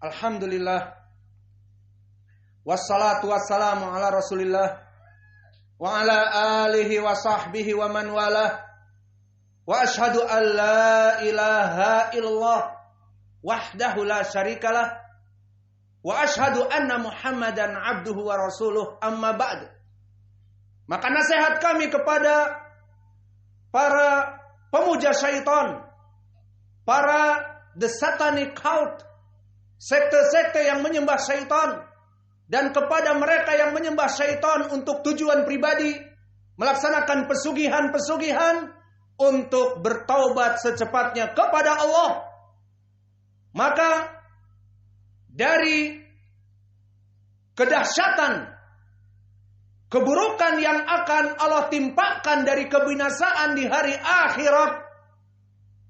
Alhamdulillah. Wassalatu wassalamu ala Rasulillah wa ala alihi wa sahbihi wa man walah. Wa ashhadu an la ilaha illallah wahdahu la syarikalah wa ashhadu anna Muhammadan abduhu wa rasuluh, amma ba'd. Maka nasihat kami kepada para pemuja syaitan, para the satanic cult, sekte-sekte yang menyembah syaitan, dan kepada mereka yang menyembah syaitan untuk tujuan pribadi, melaksanakan pesugihan-pesugihan untuk bertaubat secepatnya kepada Allah. Maka dari kedahsyatan keburukan yang akan Allah timpakan dari kebinasaan di hari akhirat,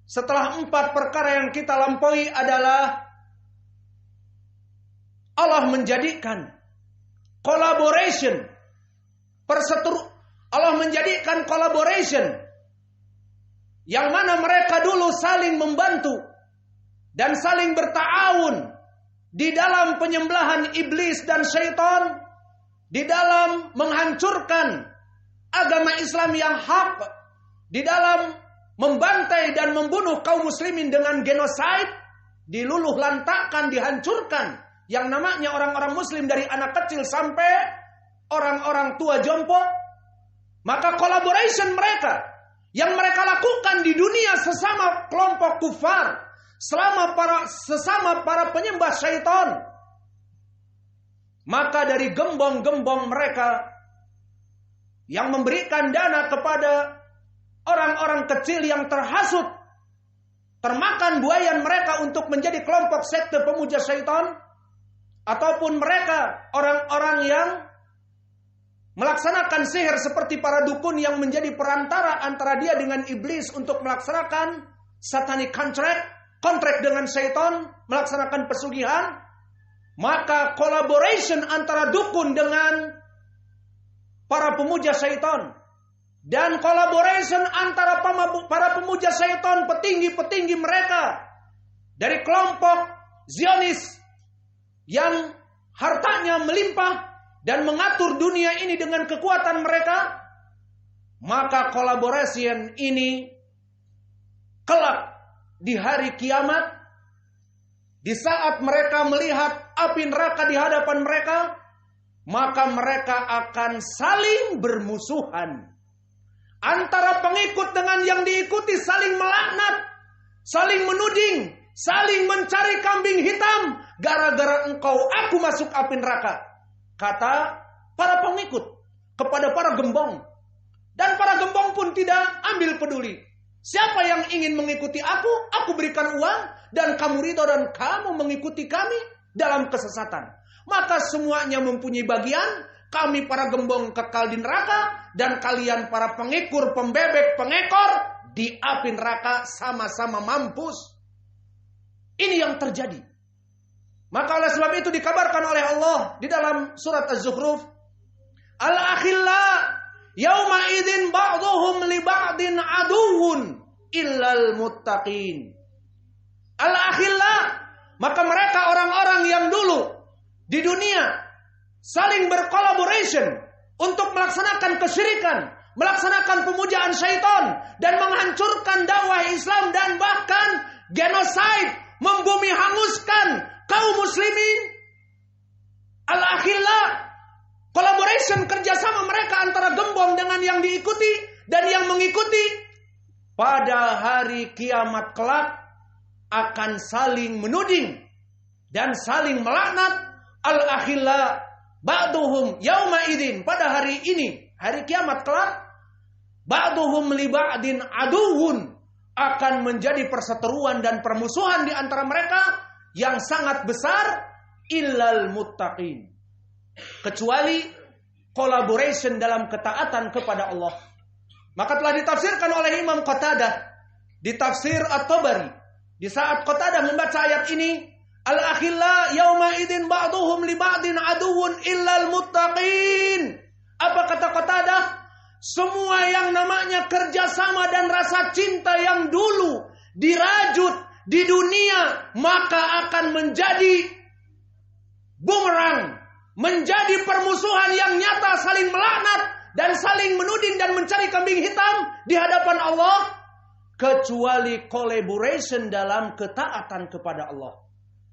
setelah 4 perkara yang kita lampaui adalah Allah menjadikan collaboration, Allah menjadikan collaboration yang mana mereka dulu saling membantu dan saling berta'awun di dalam penyembelahan iblis dan syaitan, di dalam menghancurkan agama Islam yang hak, di dalam membantai dan membunuh kaum muslimin dengan genosid, diluluh lantakkan, dihancurkan yang namanya orang-orang muslim dari anak kecil sampai orang-orang tua jompo. Maka collaboration mereka yang mereka lakukan di dunia sesama kelompok kufar, sesama para penyembah syaitan, maka dari gembong-gembong mereka yang memberikan dana kepada orang-orang kecil yang terhasut, termakan buayan mereka untuk menjadi kelompok sekte pemuja syaitan, ataupun mereka orang-orang yang melaksanakan sihir seperti para dukun yang menjadi perantara antara dia dengan iblis untuk melaksanakan satanic kontrak dengan syaitan, melaksanakan pesugihan. Maka collaboration antara dukun dengan para pemuja syaitan, dan collaboration antara para pemuja syaitan, petinggi-petinggi mereka dari kelompok Zionis yang hartanya melimpah dan mengatur dunia ini dengan kekuatan mereka, maka collaboration ini kelak di hari kiamat, di saat mereka melihat api neraka di hadapan mereka, maka mereka akan saling bermusuhan. Antara pengikut dengan yang diikuti saling melaknat, saling menuding, saling mencari kambing hitam. Gara-gara engkau aku masuk api neraka, kata para pengikut kepada para gembong. Dan para gembong pun tidak ambil peduli. Siapa yang ingin mengikuti aku berikan uang, dan kamu ridho dan kamu mengikuti kami dalam kesesatan. Maka semuanya mempunyai bagian. Kami para gembong kekal di neraka, dan kalian para pengikur, pembebek, pengekor di api neraka sama-sama mampus. Ini yang terjadi. Maka oleh sebab itu dikabarkan oleh Allah di dalam surat Az-Zukhruf, Al-akhilla yauma idzin ba'dhum li ba'din aduwwun illal muttaqin. Al-akhilla, maka mereka orang-orang yang dulu di dunia saling berkolaborasi untuk melaksanakan kesyirikan, melaksanakan pemujaan syaitan, dan menghancurkan dakwah Islam, dan bahkan genosid, membumi hanguskan kaum muslimin. Al-akhilla, collaboration, kerjasama mereka antara gembong dengan yang diikuti dan yang mengikuti, pada hari kiamat kelak akan saling menuding dan saling melaknat. Al-akhilla ba'duhum yauma idzin, pada hari ini, hari kiamat kelak, ba'duhum li ba'din aduwwun, akan menjadi perseteruan dan permusuhan di antara mereka yang sangat besar, illal muttaqin, kecuali collaboration dalam ketaatan kepada Allah. Maka telah ditafsirkan oleh Imam Qatadah di tafsir At-Tabari, di saat Qatadah membaca ayat ini, al-akhilla yauma idzin ba'duhum li ba'din aduwwun illal muttaqin. Apa kata Qatadah? Semua yang namanya kerjasama dan rasa cinta yang dulu dirajut di dunia, maka akan menjadi bumerang, menjadi permusuhan yang nyata, saling melaknat dan saling menuding dan mencari kambing hitam di hadapan Allah, kecuali collaboration dalam ketaatan kepada Allah.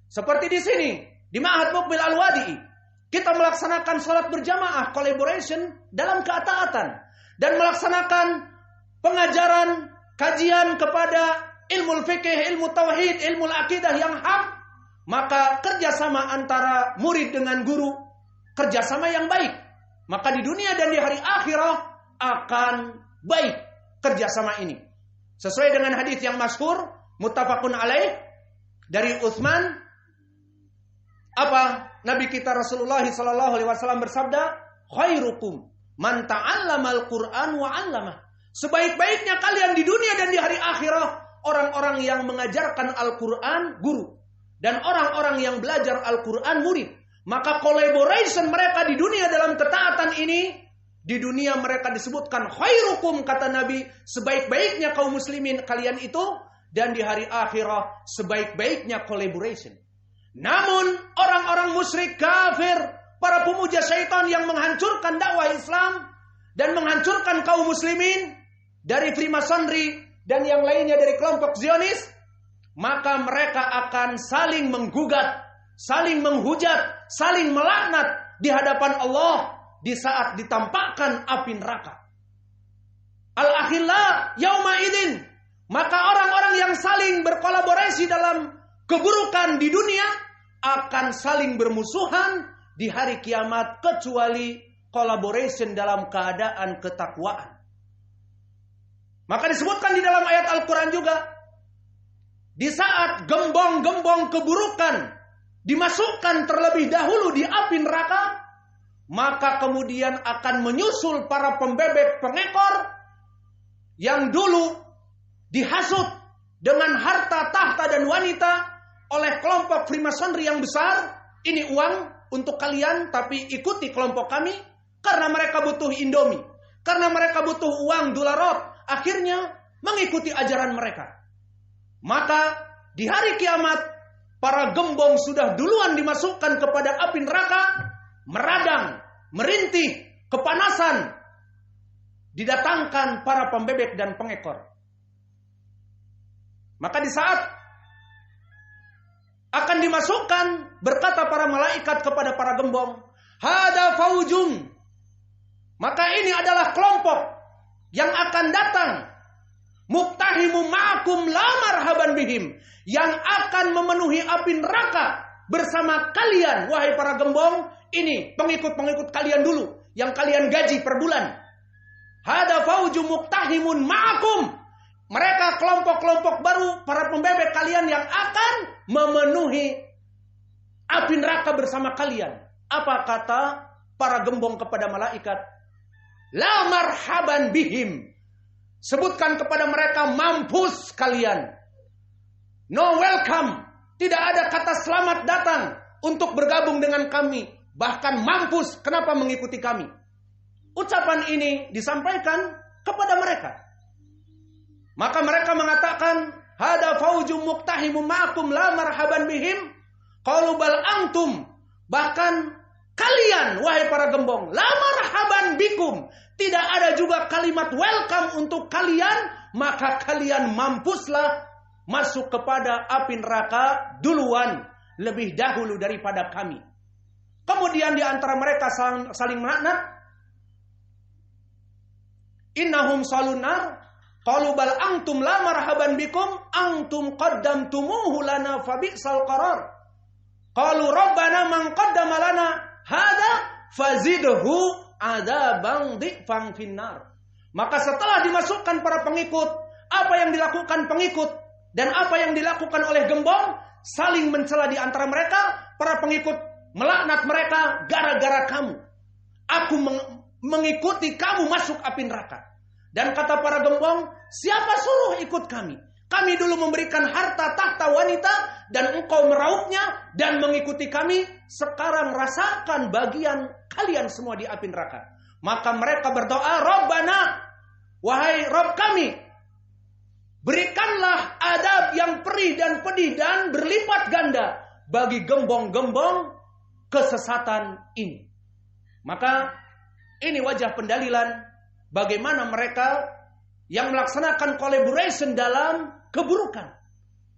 Seperti di sini di Ma'had Muqbil Al-Wadi'i, kita melaksanakan salat berjamaah, collaboration dalam ketaatan, dan melaksanakan pengajaran kajian kepada ilmu fikih, ilmu tauhid, ilmu akidah yang hak. Maka kerjasama antara murid dengan guru, kerjasama yang baik. Maka di dunia dan di hari akhirah akan baik kerjasama ini. Sesuai dengan hadis yang masyhur, muttafaqun alaih, dari Utsman, apa Nabi kita Rasulullah SAW bersabda, khairukum man ta'allamal Qur'an wa 'allamah. Sebaik-baiknya kalian di dunia dan di hari akhirah orang-orang yang mengajarkan Al-Qur'an, guru, dan orang-orang yang belajar Al-Qur'an, murid. Maka collaboration mereka di dunia dalam ketaatan ini, di dunia mereka disebutkan khairukum, kata Nabi, sebaik-baiknya kaum muslimin kalian itu, dan di hari akhirah sebaik-baiknya collaboration. Namun orang-orang musyrik kafir, para pemuja syaitan yang menghancurkan dakwah Islam dan menghancurkan kaum muslimin dari Freemasonry dan yang lainnya dari kelompok Zionis, maka mereka akan saling menggugat, saling menghujat, saling melaknat di hadapan Allah di saat ditampakkan api neraka. Al-akhilla yauma idin. Maka orang-orang yang saling berkolaborasi dalam keburukan di dunia akan saling bermusuhan di hari kiamat, kecuali collaboration dalam keadaan ketakwaan. Maka disebutkan di dalam ayat Al-Quran juga, di saat gembong-gembong keburukan dimasukkan terlebih dahulu di api neraka, maka kemudian akan menyusul para pembebek pengekor yang dulu dihasut dengan harta, tahta, dan wanita oleh kelompok Freemasonry yang besar. Ini uang untuk kalian, tapi ikuti kelompok kami, karena mereka butuh Indomie, karena mereka butuh uang dolarot. Akhirnya mengikuti ajaran mereka. Maka di hari kiamat, para gembong sudah duluan dimasukkan kepada api neraka, meradang, merintih, kepanasan, didatangkan para pembebek dan pengekor. Maka di saat akan dimasukkan, berkata para malaikat kepada para gembong, hada faujum. Maka ini adalah kelompok yang akan datang, muktahimu ma'akum la marhaban bihim, yang akan memenuhi api neraka bersama kalian, wahai para gembong. Ini pengikut-pengikut kalian dulu, yang kalian gaji per bulan. Hada faujum muktahimun ma'akum. Mereka kelompok-kelompok baru, para pembebek kalian yang akan memenuhi api neraka bersama kalian. Apa kata para gembong kepada malaikat? La marhaban bihim. Sebutkan kepada mereka, mampus kalian. No welcome. Tidak ada kata selamat datang untuk bergabung dengan kami. Bahkan mampus, kenapa mengikuti kami? Ucapan ini disampaikan kepada mereka. Maka mereka mengatakan, hada faujum muqtahimu ma'akum la marhaban bihim. Qalu bal antum. Bahkan kalian, wahai para gembong, la marhaban bikum. Tidak ada juga kalimat welcome untuk kalian. Maka kalian mampuslah masuk kepada api neraka duluan, lebih dahulu daripada kami. Kemudian di antara mereka saling melaknat. Innahum salunar. Qalu bal antum la marhaban bikum antum qaddamtumuhu lana fabi'sal qarar. Qalu rabbana man qaddama lana hada fazidhu adaban dhifan finnar. Maka setelah dimasukkan para pengikut, apa yang dilakukan pengikut dan apa yang dilakukan oleh gembong, saling mencela di antara mereka. Para pengikut melaknat mereka, gara-gara kamu aku mengikuti kamu masuk api neraka. Dan kata para gembong, siapa suruh ikut kami? Kami dulu memberikan harta, tahta, wanita, dan engkau meraupnya dan mengikuti kami. Sekarang rasakan bagian kalian semua di api neraka. Maka mereka berdoa, Rabbana, wahai Rabb kami, berikanlah adab yang perih dan pedih dan berlipat ganda bagi gembong-gembong kesesatan ini. Maka ini wajah pendalilan bagaimana mereka yang melaksanakan collaboration dalam keburukan.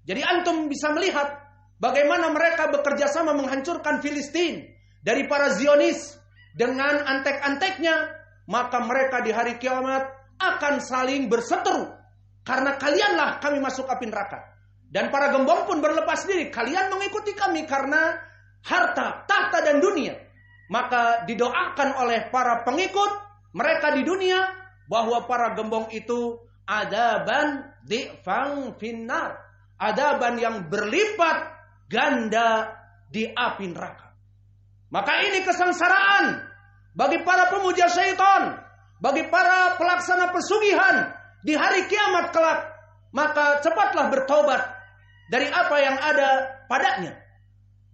Jadi antum bisa melihat bagaimana mereka bekerja sama menghancurkan Filistin dari para Zionis dengan antek-anteknya, maka mereka di hari kiamat akan saling berseteru. Karena kalianlah kami masuk api neraka. Dan para gembong pun berlepas diri, kalian mengikuti kami karena harta, tahta dan dunia. Maka didoakan oleh para pengikut mereka di dunia bahwa para gembong itu adaban di'fang finnar, adaban yang berlipat ganda di api neraka. Maka ini kesengsaraan bagi para pemuja syaitan, bagi para pelaksana pesugihan di hari kiamat kelak. Maka cepatlah bertobat dari apa yang ada padanya.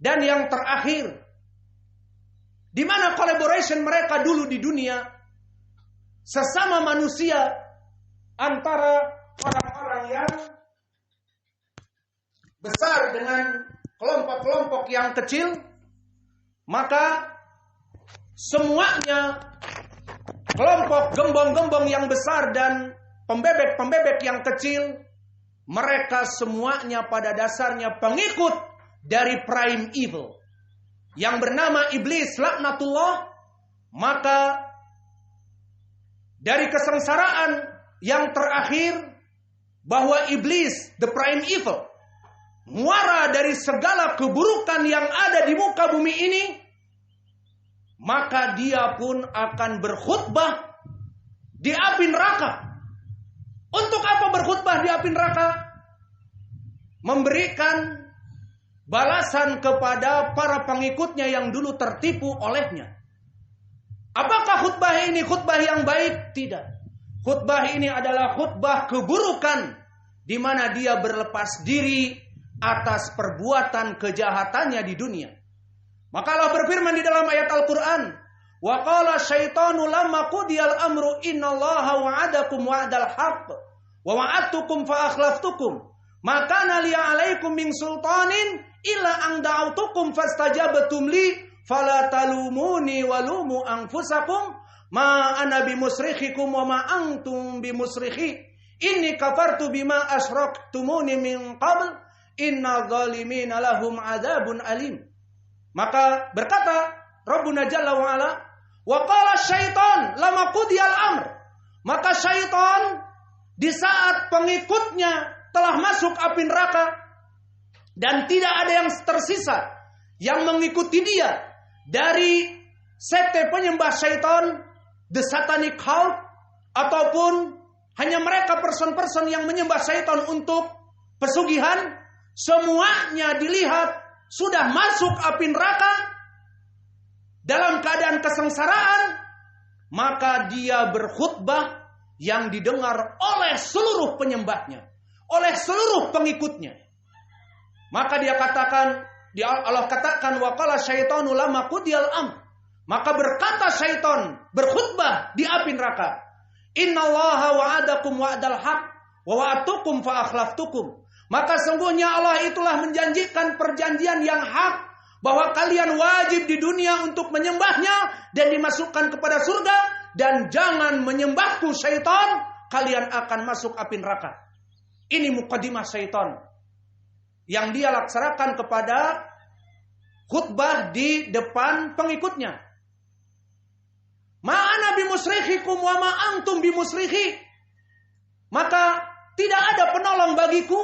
Dan yang terakhir, di mana collaboration mereka dulu di dunia sesama manusia antara orang-orang yang besar dengan kelompok-kelompok yang kecil, maka semuanya kelompok gembong-gembong yang besar dan pembebek-pembebek yang kecil, mereka semuanya pada dasarnya pengikut dari prime evil yang bernama iblis laknatullah. Maka dari kesengsaraan yang terakhir bahwa iblis, the prime evil, muara dari segala keburukan yang ada di muka bumi ini, maka dia pun akan berkhutbah di api neraka. Untuk apa berkhutbah di api neraka? Memberikan balasan kepada para pengikutnya yang dulu tertipu olehnya. Apakah khutbah ini khutbah yang baik? Tidak. Khutbah ini adalah khutbah keburukan, di mana dia berlepas diri atas perbuatan kejahatannya di dunia. Maka Allah berfirman di dalam ayat Al-Quran, wa qala syaitanu lamma qudiyal amru innallaha wa'adakum wa'dal haqq wa wa'adtukum fa akhlaftukum ma kana li 'alaikum min sultanin illa an da'awtukum fastajabtum li fala talumuni walumu anfusakum ma ana bimusrikhikum wa ma antum bimusrikhi inni kafartu bima asyraktumuni min qabl inna zalimina lahum adzabun alim. Maka berkata Rabbuna Jalla wa Ala, wa qala syaitan lama qudiyal amr. Maka syaitan di saat pengikutnya telah masuk api neraka dan tidak ada yang tersisa yang mengikuti dia dari sekte penyembah syaitan, the satanic cult, ataupun hanya mereka person-person yang menyembah syaitan untuk pesugihan, semuanya dilihat sudah masuk api neraka dalam keadaan kesengsaraan. Maka dia berkhutbah yang didengar oleh seluruh penyembahnya, oleh seluruh pengikutnya. Maka dia katakan, Allah katakan, wa qala syaitanu lamma qudiyal amr. Maka berkata syaitan, berkhutbah di api neraka, innallaha wa'adakum wa'dal haqq wa wa'adtukum fa akhlaftukum. Maka sungguhnya Allah itulah menjanjikan perjanjian yang hak, bahwa kalian wajib di dunia untuk menyembahnya dan dimasukkan kepada surga, dan jangan menyembahku syaitan, kalian akan masuk api neraka. Ini muqaddimah syaitan yang dia laksanakan kepada khutbah di depan pengikutnya. Ma'ana bimusrikhikum wa ma antum bimusrikhi. Maka tidak ada penolong bagiku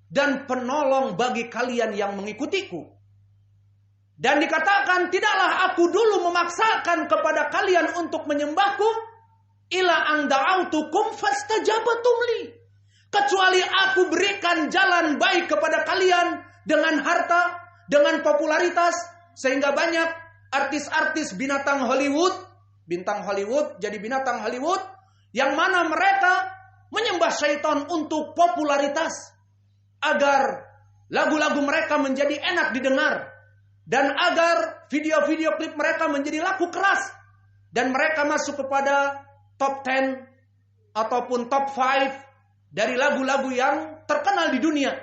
dan penolong bagi kalian yang mengikutiku. Dan dikatakan, tidaklah aku dulu memaksakan kepada kalian untuk menyembahku, ila ang da'autukum fastajabatum li. Kecuali aku berikan jalan baik kepada kalian dengan harta, dengan popularitas, sehingga banyak artis-artis bintang Hollywood jadi binatang Hollywood, yang mana mereka menyembah syaitan untuk popularitas, agar lagu-lagu mereka menjadi enak didengar, dan agar video-video klip mereka menjadi laku keras, dan mereka masuk kepada top 10 ataupun top 5 dari lagu-lagu yang terkenal di dunia.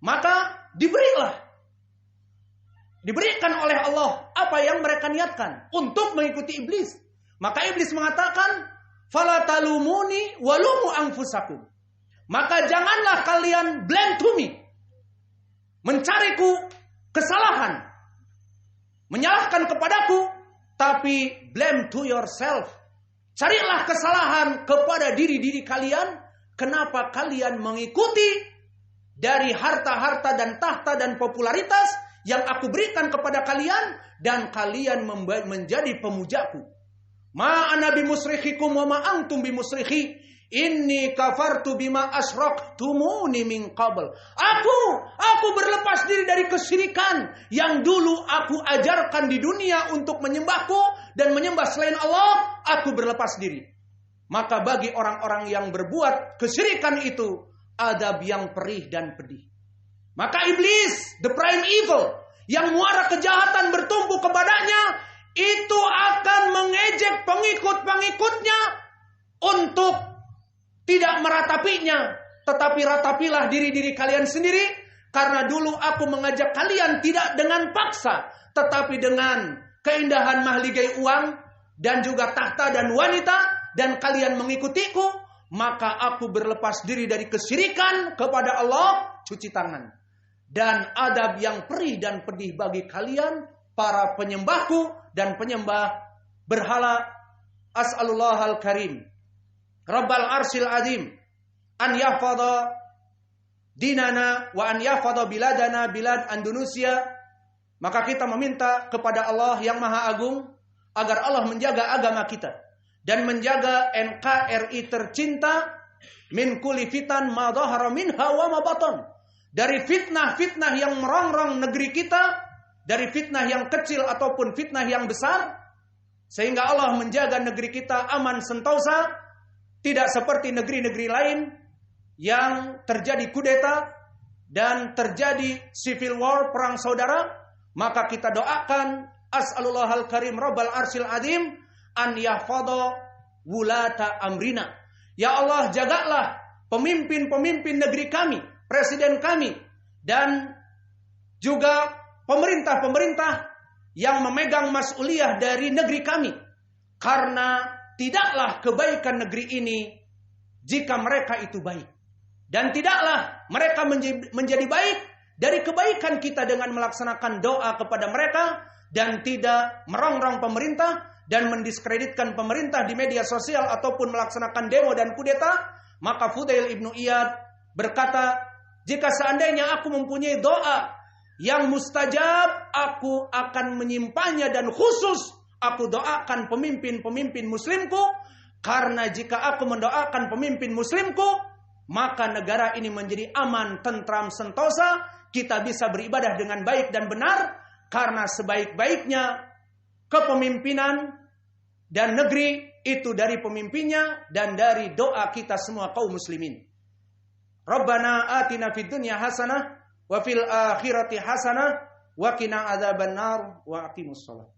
Maka diberilah diberikan oleh Allah apa yang mereka niatkan untuk mengikuti iblis. Maka iblis mengatakan, "Fala talumuni walumu anfusakum." Maka janganlah kalian blame to me, mencariku kesalahan, menyalahkan kepadaku, tapi blame to yourself. Carilah kesalahan kepada diri-diri kalian. Kenapa kalian mengikuti dari harta-harta dan tahta dan popularitas yang aku berikan kepada kalian, dan kalian menjadi pemujaku. Ma ana bimusrikhikum wa ma antum bimusrikhi. Inni kafartu bima asyraktumuni min qabl. Aku berlepas diri dari kesyirikan yang dulu aku ajarkan di dunia untuk menyembahku dan menyembah selain Allah. Aku berlepas diri. Maka bagi orang-orang yang berbuat kesyirikan itu, adab yang perih dan pedih. Maka iblis, the prime evil, yang muara kejahatan bertumbuh kepadanya, itu akan mengejek pengikut-pengikutnya untuk tidak meratapinya. Tetapi ratapilah diri-diri kalian sendiri, karena dulu aku mengajak kalian tidak dengan paksa, tetapi dengan keindahan mahligai uang dan juga tahta dan wanita, dan kalian mengikutiku. Maka aku berlepas diri dari kesyirikan kepada Allah, cuci tangan. Dan adab yang perih dan pedih bagi kalian, para penyembahku dan penyembah berhala. As'alullahal karim Rabbal arsil azim an yahfadha dinana wa an yahfadha biladana bilad Indonesia. Maka kita meminta kepada Allah yang Maha Agung agar Allah menjaga agama kita dan menjaga NKRI tercinta min kulli fitan ma dhahara minha wa ma batan, dari fitnah-fitnah yang merongrong negeri kita, dari fitnah yang kecil ataupun fitnah yang besar, sehingga Allah menjaga negeri kita aman sentosa. Tidak seperti negeri-negeri lain yang terjadi kudeta dan terjadi civil war, perang saudara. Maka kita doakan, as'alullahal karim rabbal arsil azim an yahfadha wulata amrina. Ya Allah, jagalah pemimpin-pemimpin negeri kami, presiden kami, dan juga pemerintah-pemerintah yang memegang mas'uliyah dari negeri kami. Karena tidaklah kebaikan negeri ini jika mereka itu baik. Dan tidaklah mereka menjadi baik dari kebaikan kita dengan melaksanakan doa kepada mereka dan tidak merongrong pemerintah dan mendiskreditkan pemerintah di media sosial ataupun melaksanakan demo dan kudeta. Maka Fudail ibnu Iyad berkata, jika seandainya aku mempunyai doa yang mustajab, aku akan menyimpannya dan khusus aku doakan pemimpin-pemimpin muslimku, karena jika aku mendoakan pemimpin muslimku, maka negara ini menjadi aman, tentram, sentosa, kita bisa beribadah dengan baik dan benar, karena sebaik-baiknya kepemimpinan dan negeri itu dari pemimpinnya dan dari doa kita semua kaum muslimin. Rabbana atina fid dunya hasanah wa fil akhirati hasanah wa qina adzabannar wa aqimus shalah.